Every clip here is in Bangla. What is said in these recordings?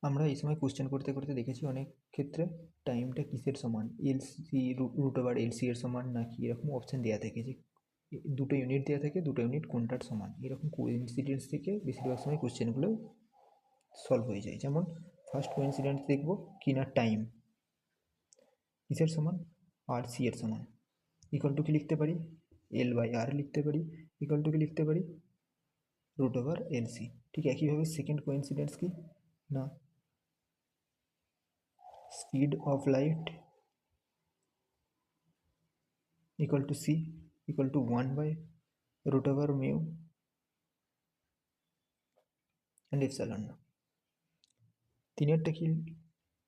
আমরা এই সময় কোশ্চেন করতে করতে দেখেছি অনেক ক্ষেত্রে টাইমটা কিসের সমান, এলসি রুট ওভার এলসি এর সমান, নাকি এরকম অপশান দেওয়া থাকে যে দুটো ইউনিট দেওয়া থাকে, দুটো ইউনিট কোনটার সমান। এরকম কোইন্সিডেন্স থেকে বেশিরভাগ সময় কোশ্চেনগুলো সলভ হয়ে যায়। যেমন ফার্স্ট কোইন্সিডেন্স দেখব কি না, টাইম কিসের সমান, আর সি এর সমান। ইকুয়াল টু কি লিখতে পারি, এল বাই আর লিখতে পারি, ইকুয়াল টু কি লিখতে পারি, রুট ওভার এল সি। ঠিক একইভাবে সেকেন্ড কোইন্সিডেন্স কি না, speed of light equal to c equal to 1 by root over mu and epsilon। তিনেরটা কি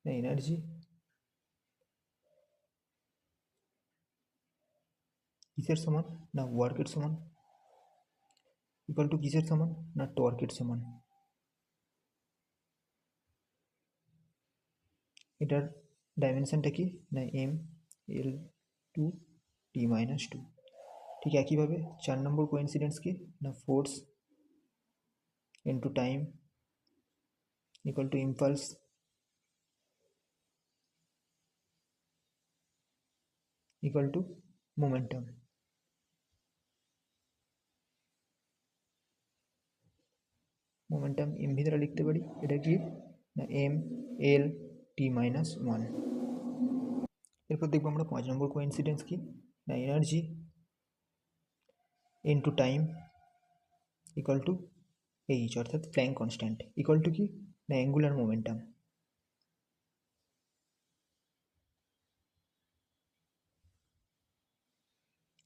না, এনার্জি কিসের সমান না, ওয়ার্কের সমান, ইকুয়াল টু কিসের সমান না, টর্কের সমান। এটার ডাইমেনশনটা কি না, M L two T minus two. ঠিক একইভাবে 4 নম্বর কোইন্সিডেন্স কি না, force into time equal to impulse equal to momentum. Momentum M V দ্বারা লিখতে পারি, এটা কি না, M L T minus one. এরপর দেখবো আমরা 5 নম্বর কোইন্সিডেন্স কি না, energy into time equal to H, অর্থাৎ প্ল্যাঙ্ক কনস্ট্যান্ট, ইকুয়াল টু কি না, অ্যাঙ্গুলার মোমেন্টাম।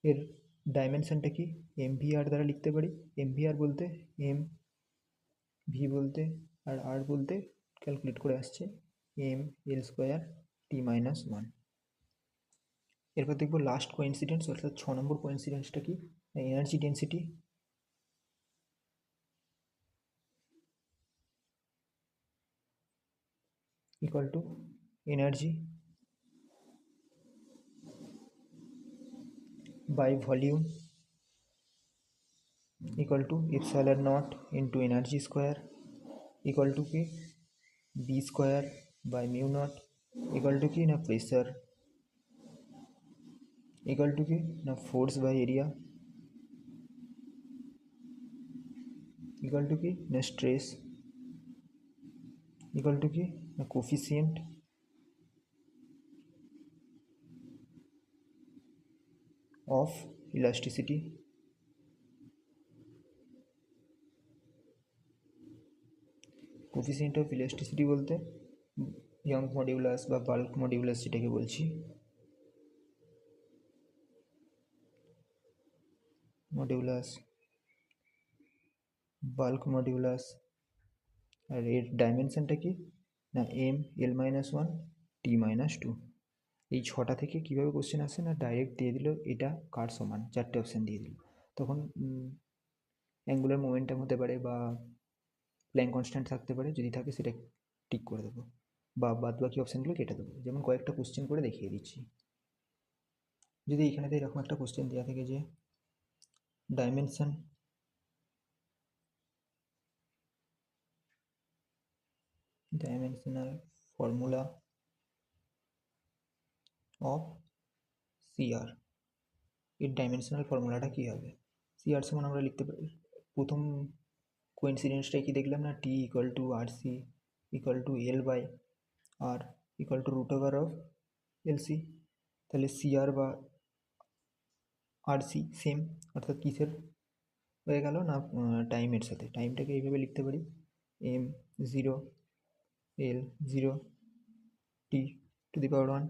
এর ডাইমেনশনটা কি এম ভি আর দ্বারা লিখতে পারি। এম ভি আর বলতে এম ভি বলতে আর আর বলতে ক্যালকুলেট করে আসছে এম এল স্কোয়ার টি মাইনাস ওয়ান। এরপর দেখবো লাস্ট কোইন্সিডেন্স, অর্থাৎ 6 নম্বর কোইন্সিডেন্সটা কি, energy density equal to energy by volume equal to epsilon naught into energy square equal to কি b square by mu naught equal to কি না, pressure equal to কি না, force by area equal to কি না, stress equal to কি না, coefficient of elasticity coefficient of elasticity বলতে ইয়ং মডিউলাস বা বাল্ক মডিউলাস যেটাকে বলছি, মডিউলাস বাল্ক মডিউলাস। আর এর ডাইমেনশনটা কি না, M L minus one T minus two. এই 6টা থেকে কীভাবে কোশ্চেন আসে না, ডাইরেক্ট দিয়ে দিল এটা কার সমান, 4টে অপশান দিয়ে দিল। তখন অ্যাঙ্গুলার মোমেন্টাম হতে পারে বা প্ল্যাঙ্ক কনস্ট্যান্ট থাকতে পারে, যদি থাকে সেটা টিক করে দেবো বা বাদ বাকি অপশানগুলো কেটে দেবো। যেমন কয়েকটা কোশ্চেন করে দেখিয়ে দিচ্ছি। যদি এখানেতে এরকম একটা কোশ্চেন দেওয়া থাকে যে dimension dimensional formula of CR, এর ডাইমেনশনাল ফর্মুলাটা কী হবে। সিআর সমান আমরা লিখতে পারি, প্রথম কোইন্সিডেন্সটাই কি দেখলাম না, T equal to R C equal to L by R equal to root over of L C. তাহলে সিআর বা আর সি সেম, অর্থাৎ কিসের হয়ে গেল না, টাইমের সাথে। টাইমটাকে এইভাবে লিখতে পারি, M zero L zero T to the power one.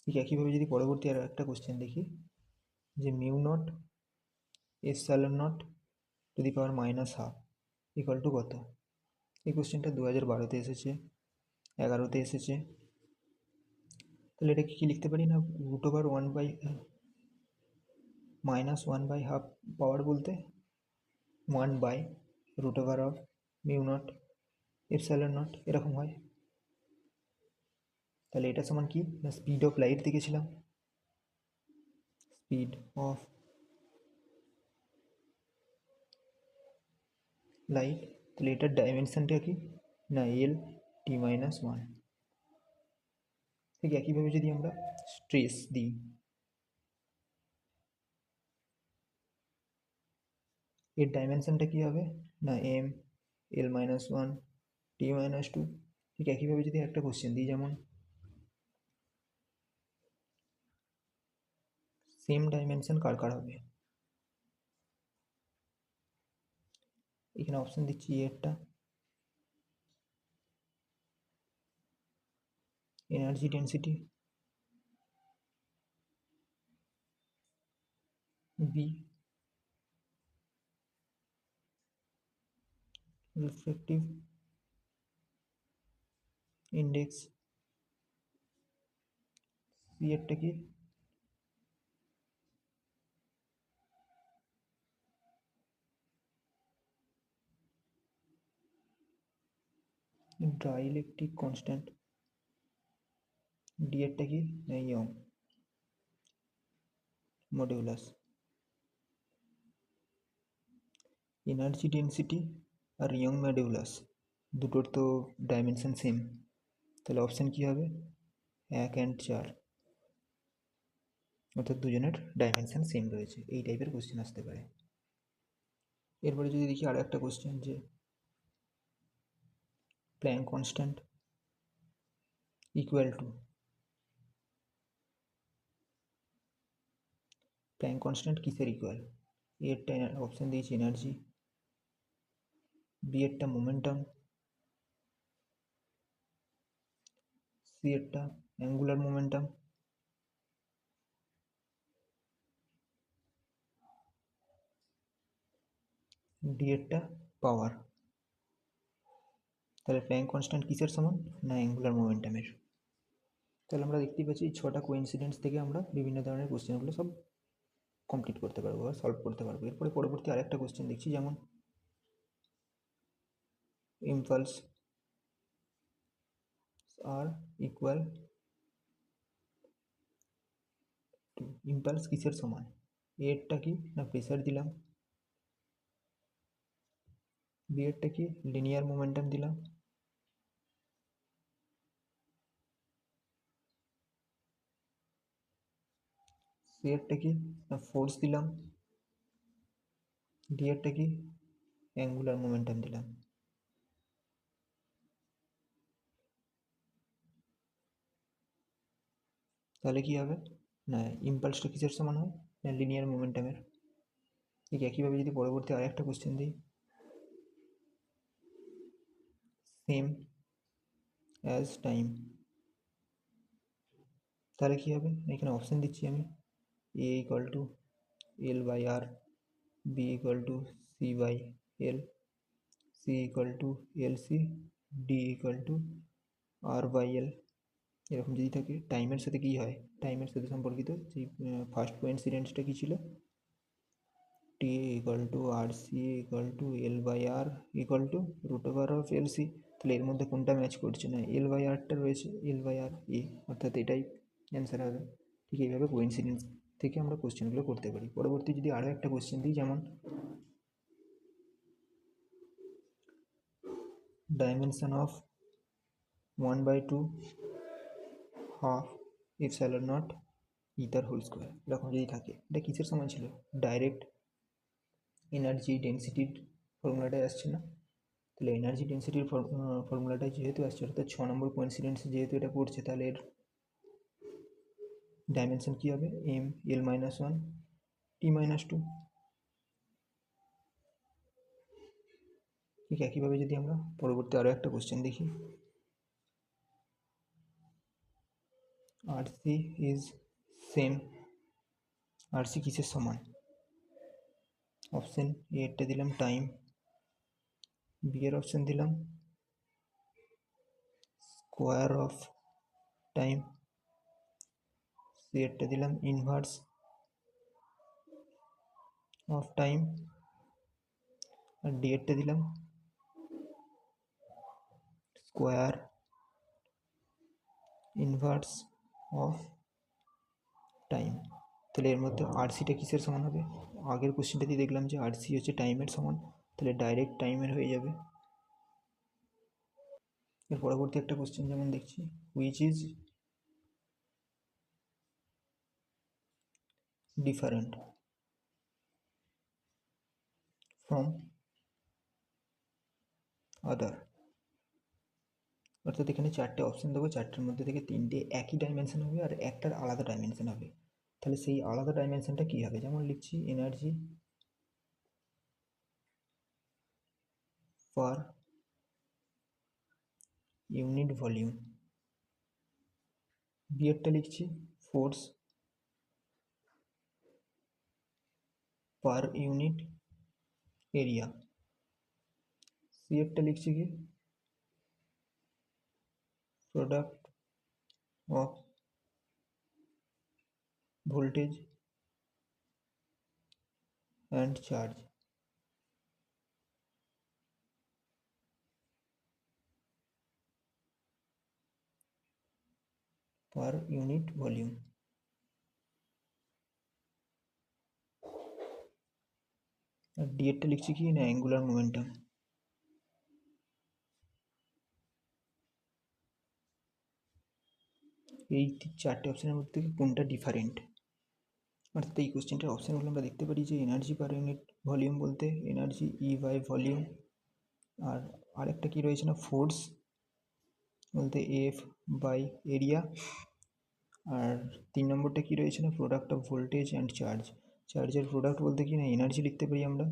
ঠিক একইভাবে যদি পরবর্তী আর একটা কোশ্চেন দেখি যে mu naught epsilon naught to the power minus half equal to কত। এই কোশ্চেনটা 2012-তে এসেছে, 2011-তে এসেছে। তাহলে এটা কী লিখতে পারি না, root over one by minus one by half power বলতে 1 by root over of mu naught epsilon naught, এরকম হয়। তাহলে এটা সমান কি না, স্পিড অফ লাইট দেখেছিলাম, স্পিড অফ লাইট। তাহলে এটার ডাইমেনশনটা কি না এল টি মাইনাস ওয়ান। ঠিক একইভাবে যদি আমরা স্ট্রেস দিই, এর ডাইমেনশনটা কী হবে না M L minus one T minus two. ঠিক একইভাবে যদি একটা কোশ্চেন দিই, যেমন সেম ডাইমেনশন কার কার হবে, এখানে অপশন দিচ্ছি এরটা energy density, B reflective index, C এরটা কি ডাইইলেকট্রিক কনস্ট্যান্ট, ডি এরটা কি না ইয়ং মডুলাস। এনার্জি ডেন্সিটি আর ইয়ং মডুলাস দুটোর তো ডাইমেনশন সেম, তাহলে অপশান কী হবে 1 অ্যান্ড 4, অর্থাৎ দুজনের ডাইমেনশন সেম রয়েছে। এই টাইপের কোশ্চেন আসতে পারে। এরপরে যদি দেখি আরও একটা কোশ্চেন, যে Planck constant equal to, Planck constant কিসের ইকুয়াল, এরটা অপশান দিয়েছি এনার্জি, বি এরটা মোমেন্টাম, সি এরটা অ্যাঙ্গুলার মোমেন্টাম, ডি এরটা পাওয়ার। তাহলে প্ল্যাঙ্ক কনস্ট্যান্ট কিসের সমান না অ্যাঙ্গুলার মোমেন্টামের। তাহলে আমরা দেখতেই পাচ্ছি এই 6টা কোইন্সিডেন্স থেকে আমরা বিভিন্ন ধরনের কোশ্চেনগুলো সব কমপ্লিট করতে পারবো বা সলভ করতে পারবো। এরপরে পরবর্তী আরেকটা কোশ্চেন দেখছি, যেমন ইম্পালস আর ইকুয়াল টু, ইম্পালস কিসের সমান, এরটা কি না প্রেসার দিলাম, বি এরটা কি লিনিয়ার মোমেন্টাম দিলাম, সি এরটা কি না ফোর্স দিলাম, ডি এরটা কি অ্যাঙ্গুলার মোমেন্টাম দিলাম। তাহলে কি হবে না ইম্পালসটা কিসের সমান হয় না লিনিয়ার মোমেন্টামের। ঠিক একইভাবে যদি পরবর্তী আরেকটা কোশ্চেন দিই, সেম অ্যাজ টাইম, তাহলে কী হবে, এখানে অপশান দিচ্ছি আমি A equal to L by R, B equal to C by L, C equal to L C, D equal to R by L. এরকম যদি থাকে টাইমের সাথে কী হয়, টাইমের সাথে সম্পর্কিত যে ফার্স্ট কোইন্সিডেন্সটা কী ছিল, T equal to R C equal to L by R equal to root over of L C. তাহলে এর মধ্যে কোনটা ম্যাচ করছে না এল বাই আরটা রয়েছে, এল বাই আর এ, অর্থাৎ এটাই অ্যান্সার হবে। ঠিক এইভাবে কোইন্সিডেন্স থেকে আমরা কোশ্চেনগুলো করতে পারি। পরবর্তী যদি আরও একটা কোশ্চেন দিই, যেমন dimension of 1/2 half epsilon naught ether whole square, এরকম যদি থাকে এটা কিসের সমান ছিল, ডাইরেক্ট এনার্জি ডেন্সিটির ফর্মুলাটাই আসছে না। তাহলে এনার্জি ডেন্সিটির ফর্মুলাটাই যেহেতু আসছে, অর্থাৎ 6 নম্বর কোইন্সিডেন্স যেহেতু এটা পড়ছে, তাহলে এর ডাইমেনশন কী হবে M L minus one T minus two. ঠিক একইভাবে যদি আমরা পরবর্তী আরও একটা কোশ্চেন দেখি, R C is same, R C কিসের সমান, অপশন এরটা দিলাম টাইম, বি এর অপশন দিলাম স্কোয়ার অফ টাইম, সি এরটা দিলাম ইনভার্স অফ টাইম, আর ডি এরটা দিলাম স্কোয়ার ইনভার্স অফ টাইম। তাহলে এর মধ্যে আর সিটা কিসের সমান হবে, আগের কোশ্চেনটাতে দেখলাম যে আর সি হচ্ছে টাইমের সমান, তাহলে ডাইরেক্ট টাইমের হয়ে যাবে। এর পরবর্তী একটা কোশ্চেন যেমন দেখছি, which is different from other. অর্থাৎ এখানে চারটে অপশন দেবো, চারটের মধ্যে থেকে তিনটে একই ডাইমেনশন হবে আর একটার আলাদা ডাইমেনশন হবে। তাহলে সেই আলাদা ডাইমেনশনটা কী হবে? যেমন লিখছি এনার্জি পার ইউনিট ভলিউম। বিয়েরটা লিখছি ফোর্স পার ইউনিট এরিয়া। সিএরটা লিখছি কি product of voltage and charge. Per unit volume. আর ডিএরটা লিখছি কি না অ্যাঙ্গুলার মোমেন্টাম। এই চারটে অপশানের মধ্যে থেকে কোনটা ডিফারেন্ট? অর্থাৎ এই কোশ্চেনটার অপশানগুলো আমরা দেখতে পারি যে এনার্জি পার ইউনিট ভলিউম বলতে এনার্জি ই বাই ভলিউম, আর আরেকটা কি রয়েছে না ফোর্স বলতে এফ বাই এরিয়া, আর 3 নম্বরটা কি রয়েছে না product of voltage and charge. চার্জের প্রোডাক্ট বলতে কি না এনার্জি লিখতে পারি আমরা,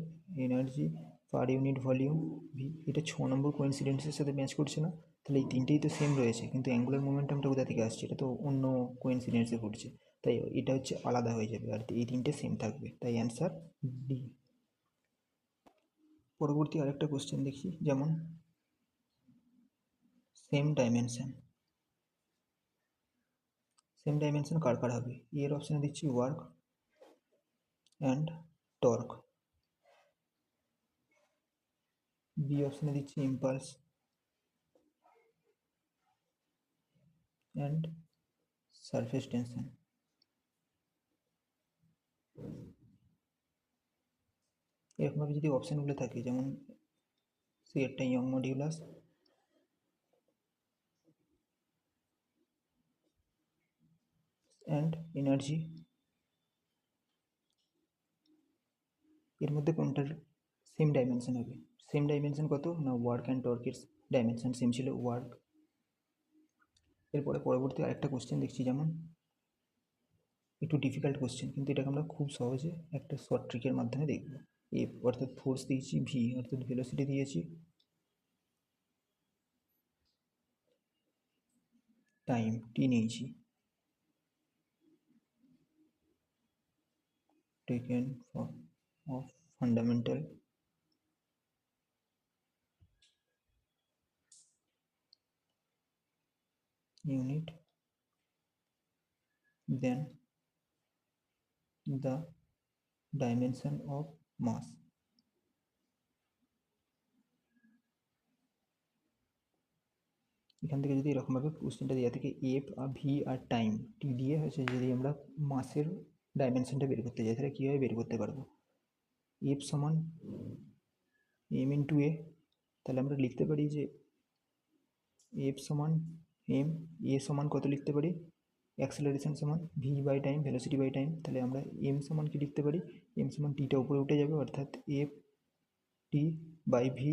energy per unit volume V. এটা 6 নম্বর কোইন্সিডেন্সের সাথে ম্যাচ করছে না? তাহলে এই তিনটেই তো সেম রয়েছে, কিন্তু অ্যাঙ্গুলার মোমেন্টামটা কোথা থেকে আসছে? এটা তো অন্য কোইন্সিডেন্সে ঘটছে, তাই এটা হচ্ছে আলাদা হয়ে যাবে, আর এই তিনটে সেম থাকবে, তাই অ্যান্সার ডি। পরবর্তী আরেকটা কোশ্চেন দেখি, যেমন সেম ডাইমেনশন। সেম ডাইমেনশন কার কার হবে? এর অপশানে দিচ্ছি ওয়ার্ক অ্যান্ড টর্ক। বি অপশানে দিচ্ছি ইম্পালস অ্যান্ড সারফেস টেনশন। এরকমভাবে যদি অপশানগুলো থাকে, যেমন সি একটা ইয়ং মডিউলাস অ্যান্ড এনার্জি, এর মধ্যে কোনটার সেম ডাইমেনশন হবে? সেম ডাইমেনশন কত না ওয়ার্ক অ্যান্ড টর্কের ডাইমেনশন সেম ছিল ওয়ার্ক। এরপরে পরবর্তী আরেকটা কোশ্চেন দেখছি, যেমন একটু ডিফিকাল্ট কোশ্চেন, কিন্তু এটাকে আমরা খুব সহজে একটা শর্ট ট্রিকের মাধ্যমে দেখব। এফ অর্থাৎ ফোর্স দিয়েছি, ভি অর্থাৎ ভেলোসিটি দিয়েছি, টাইম টি নিয়েছি, taken of fundamental unit, then the dimension of mass। এখান থেকে যদি এরকমভাবে কোশ্চেনটা দেওয়া থেকে এফ আর ভি আর টাইম টি দিয়ে হচ্ছে যদি আমরা মাসের ডাইমেনশনটা বের করতে যাই, তাহলে কীভাবে বের করতে পারবো? এফ সমান এম ইন্টু এ, তাহলে আমরা লিখতে পারি যে এফ সমান এম, এ সমান কত লিখতে পারি অ্যাক্সেলারেশন সমান V by time velocity by time. তাহলে আমরা এম সমান কি লিখতে পারি? এম সমান টিটা উপরে উঠে যাবে, অর্থাৎ এফ টি বাই ভি।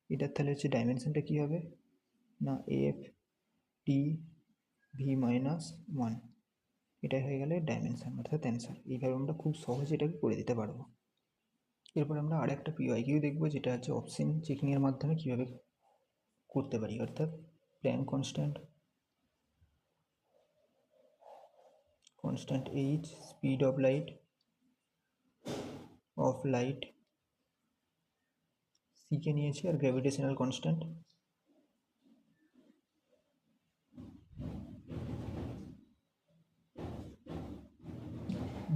এটার তাহলে হচ্ছে ডাইমেনশনটা কী হবে না এফ টি ভি মাইনাস 1, এটাই হয়ে গেলে ডাইমেনশন অর্থাৎ অ্যান্সার। এইভাবে আমরা খুব সহজে এটাকে করে দিতে পারবো। এরপর আমরা আরেকটা পিওয়াইকিউ দেখবো, যেটা হচ্ছে অপশন চেকিংয়ের মাধ্যমে কীভাবে করতে পারি, অর্থাৎ Planck constant, constant H, speed of light সিকে নিয়েছি, আর গ্র্যাভিটেশনাল কনস্ট্যান্ট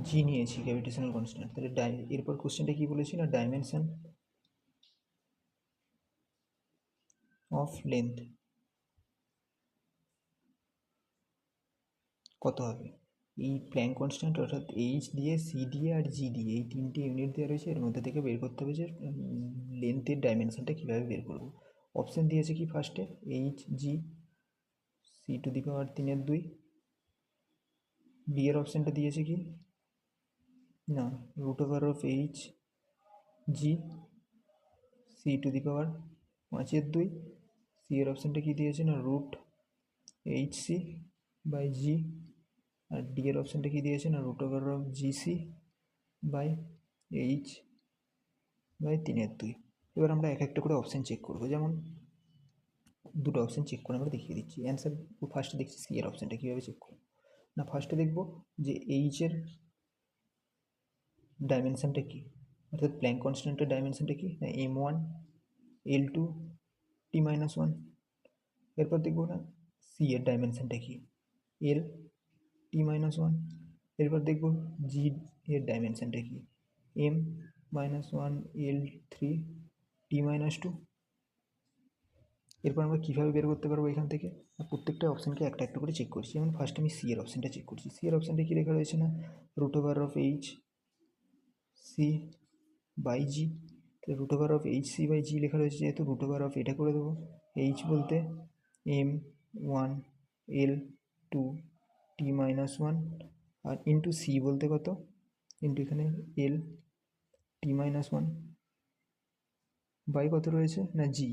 জি নিয়েছি, গ্র্যাভিটেশনাল কনস্ট্যান্ট। তাহলে এরপর কোশ্চেনটা কী বলেছি না ডাইমেনশন অফ লেন্থ কত হবে? এই প্ল্যাঙ্ক কনস্ট্যান্ট অর্থাৎ এইচ দিয়ে, সি দিয়ে আর জি দিয়ে, এই তিনটে ইউনিট দেওয়া রয়েছে, এর মধ্যে থেকে বের করতে হবে যে লেন্থের ডাইমেনশনটা কীভাবে বের করবো। অপশন দিয়েছে কি ফার্স্টে H G C to the power 3/2। B এর অপশানটা দিয়েছে কি না √এইচ G C to the power 5/2। C এর অপশানটা কি দিয়েছে না √এইচ সি বাই জি। আর ডি এর অপশানটা কি দিয়েছে না √জি সি বাই এইচ বাই 3/2। এবার আমরা এক একটা করে অপশান চেক করবো। যেমন দুটো অপশান চেক করে আমরা দেখিয়ে দিচ্ছি। অ্যান্সার ফার্স্টে দেখছি সি এর অপশানটা কীভাবে চেক করবো না, ফার্স্টে দেখবো যে এইচের ডাইমেনশানটা কী, অর্থাৎ প্ল্যাঙ্ক কনস্ট্যান্টের ডাইমেনশানটা কি না m1 l2 t-1। এরপর দেখবো না সি এর ডাইমেনশানটা কি l t-1। এরপর দেখবো জি এর ডাইমেনশানটা কি m-1 l3 t-2। এরপর আমরা কীভাবে বের করতে পারবো এখান থেকে, প্রত্যেকটা অপশানকে একটা একটা করে চেক করছি। যেমন ফার্স্ট আমি সি এর অপশানটা চেক করছি। সি এর অপশানটা কী লেখা রয়েছে না √এইচ সি বাই জি। তো √এইচ সি বাই জি লেখা রয়েছে, যেহেতু √ এটা করে দেবো। এইচ বলতে m1 l2 t-1 আর ইন্টু সি বলতে কত ইন্টু এখানে l t-1 বাই কত রয়েছে না জি।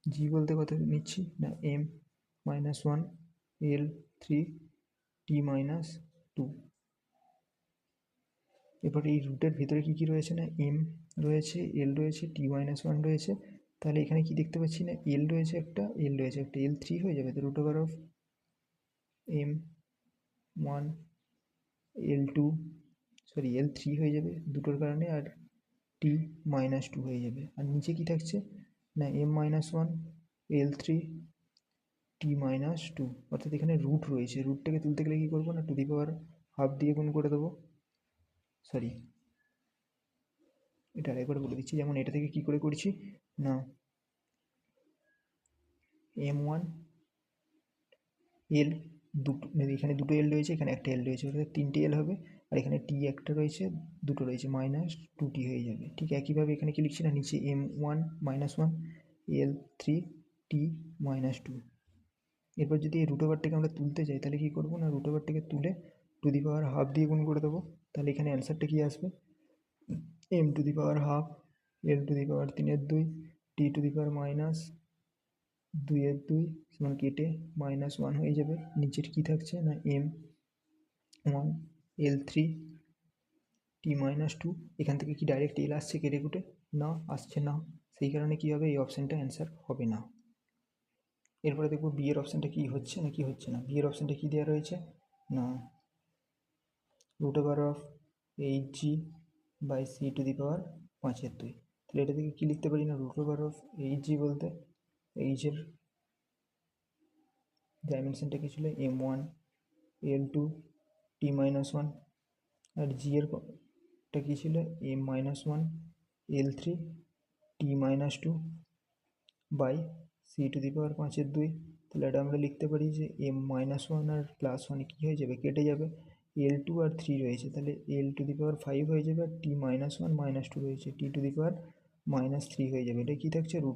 জি বলতে কত নিচ্ছি না m-1 l3 t-2। এরপর এই রুটের ভিতরে কী কী রয়েছে না m রয়েছে l রয়েছে t-1 রয়েছে। তাহলে এখানে কি দেখতে পাচ্ছি না l রয়েছে একটা l3 হয়ে যাবে। তো m1 l2 l3 হয়ে যাবে দুটোর কারণে, আর t-2 হয়ে যাবে। আর নিচে কি থাকছে না m-1 l3 t-2, অর্থাৎ এখানে রুট রয়েছে। রুটটাকে তুলতে গেলে কী করবো না টু দি পাওয়ার হাফ দিয়ে গুণ করে দেবো। এটা আরেকবার বলে দিচ্ছি। যেমন এটা থেকে কি করে করছি না m1 l দুটো, এখানে দুটো এল রয়েছে, এখানে একটা এল রয়েছে, অর্থাৎ 3টে এল হবে। আর এখানে টি একটা রয়েছে, দুটো রয়েছে, -2t হয়ে যাবে। ঠিক একইভাবে এখানে কি লিখছি না নিচে m1 -1 l3 t-2। এরপর যদি এই √টাকে আমরা তুলতে চাই তাহলে কি করবো না √টাকে তুলে টু দি পাওয়ার হাফ দিয়ে গুণ করে দেবো। তাহলে এখানে অ্যান্সারটা কি আসবে m to the power half l to the power 3/2 t to the power -2/2 সমান কেটে -1 হয়ে যাবে। নিচের কি থাকছে না m1 l3 t-2। এখান থেকে কি ডাইরেক্ট এল আসছে কেটে কুটে না আসছে না, সেই কারণে কি হবে এই অপশানটা অ্যান্সার হবে না। এরপরে দেখবো বি এর অপশানটা কি হচ্ছে না কি হচ্ছে না। বি এর অপশানটা কি দেওয়া রয়েছে না √এইচ G by C to the power 5/2। তাহলে এটা থেকে কী লিখতে পারি না √এইচ জি বলতে এইচের ডাইমেনশানটা কি ছিল m1 l2 t-1 আর জি এরটা কী ছিল m-1 l3 t-2 by C to the power 5/2। তাহলে এটা আমরা লিখতে পারি যে m-1 আর +1 কী হয়ে যাবে কেটে যাবে, l2 আর 3 রয়েছে, তাহলে l টু দি পাওয়ার 5 হয়ে যাবে, আর t-1 -2 রয়েছে, t টু দি পাওয়ার -3 হয়ে যাবে। এটা কী থাকছে √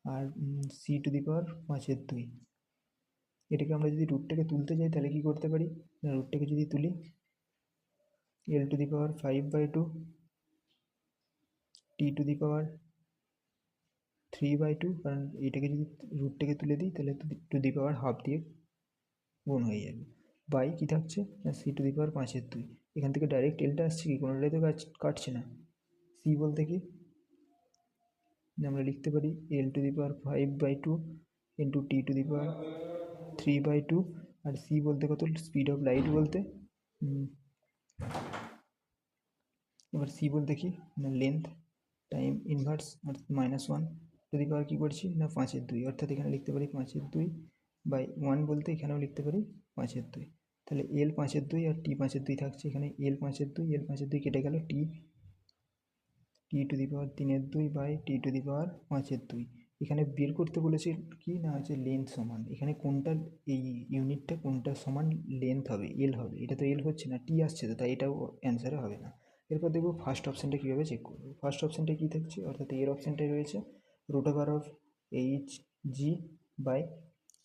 আর সি টু দি পাওয়ার 5/2। এটাকে আমরা যদি রুটটাকে তুলতে যাই তাহলে কি করতে পারি না রুটটাকে যদি তুলি l to the power 5/2 t to the power 3/2, কারণ এটাকে যদি রুটটাকে তুলে দিই তাহলে টু দি পাওয়ার হাফ দিয়ে গুণ হয়ে যাবে, বাই কী থাকছে না সি টু দি পাওয়ার 5/2। এখান থেকে ডাইরেক্ট এলটা আসছে কি কোনোটাই তো কাটছে না। সি বলতে কি আমরা লিখতে পারি l to the power 5/2 into T to the power 3/2। আর সি বলতে কত স্পিড অফ লাইট বলতে এবার সি বলতে কি না length time inverse -1 to the power কী করছি না 5/2, অর্থাৎ এখানে লিখতে পারি 5/2 বাই 1 বলতে এখানেও লিখতে পারি 5/2। তাহলে l 5/2 আর টি 5/2 থাকছে, এখানে l 5/2 কেটে গেল, T to the power 3/2 by T to the power 5/2। এখানে বের করতে বলেছে কি না হচ্ছে লেন্থ সমান, এখানে কোনটা এই ইউনিটটা কোনটা সমান লেন্থ হবে এল হবে, এটা তো এল হচ্ছে না টি আসছে তো, তাই এটাও অ্যান্সারে হবে না। এরপর দেখব ফার্স্ট অপশানটা কীভাবে চেক করব। ফার্স্ট অপশানটায় কী থাকছে, অর্থাৎ এর অপশানটায় রয়েছে root over of H G by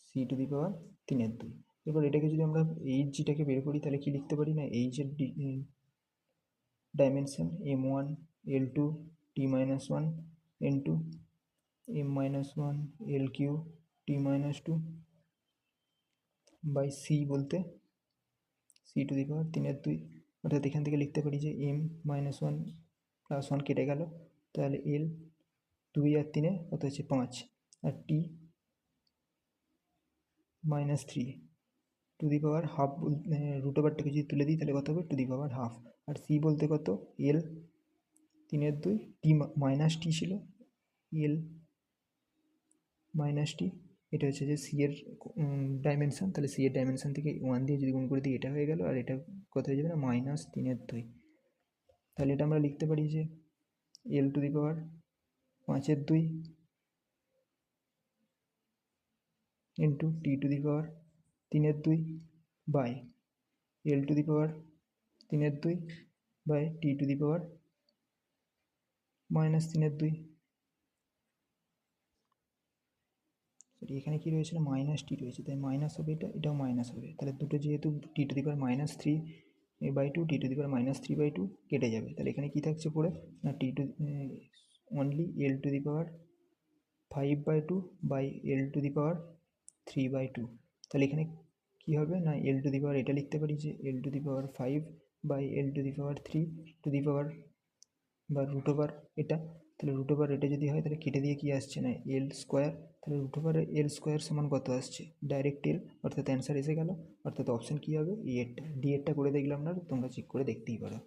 C to the power 3/2। এরপর এটাকে যদি আমরা এইচ জিটাকে বের করি তাহলে কি লিখতে পারি না, এইচের dimension m1 l2 t-1 n2 m-1 l3 t-2 by C বলতে সি টু দি পাওয়ার 3/2। অর্থাৎ এখান থেকে লিখতে পারি যে m-1 প্লাস 1 কেটে গেল, তাহলে l 2 আর 3 কত হচ্ছে 5, আর t -3 to the power half. Root ওভারটাকে যদি তুলে দিই তাহলে কত হবে, টু দি পাওয়ার হাফ। আর সি বলতে কত, l 3/2 টি মাইনাস টি ছিল, l মাইনাস টি, এটা হচ্ছে যে সি এর ডাইমেনশন। তাহলে সি এর ডাইমেনশন থেকে 1 দিয়ে যদি গুণ করে দিই এটা হয়ে গেল, আর এটা কত হয়ে যাবে না, -3/2। তাহলে এটা আমরা লিখতে পারি যে l to the power 5/2 into T to the power 3/2 by l to the power 3/2 by T to the power -3/2। এখানে কি রয়েছে না, মাইনাস টি রয়েছে, তাই মাইনাস হবে, এটাও মাইনাস হবে। তাহলে দুটো যেহেতু টি to the power -3/2 T to the power -3/2 কেটে যাবে। তাহলে এখানে কি থাকছে পড়ে না, T to only l to the power 5/2 by l to the power 3/2। তাহলে এখানে কি হবে না, l টু দি পাওয়ার এটা লিখতে পারি যে l to the power 5 by l to the power 3 to the power বা রুট ওভার এটা। তাহলে রুট ওভার এটা যদি হয় তাহলে কেটে দিয়ে কি আসছে না, এল স্কোয়ার। তাহলে রুট ওভার এল স্কোয়ার সমান কত আসছে, ডাইরেক্ট এল, অর্থাৎ অ্যান্সার এসে গেল। অর্থাৎ অপশান কী হবে, এ এরটা, ডি এরটা করে দেখলাম না, তোমরা চেক করে দেখতেই পারো।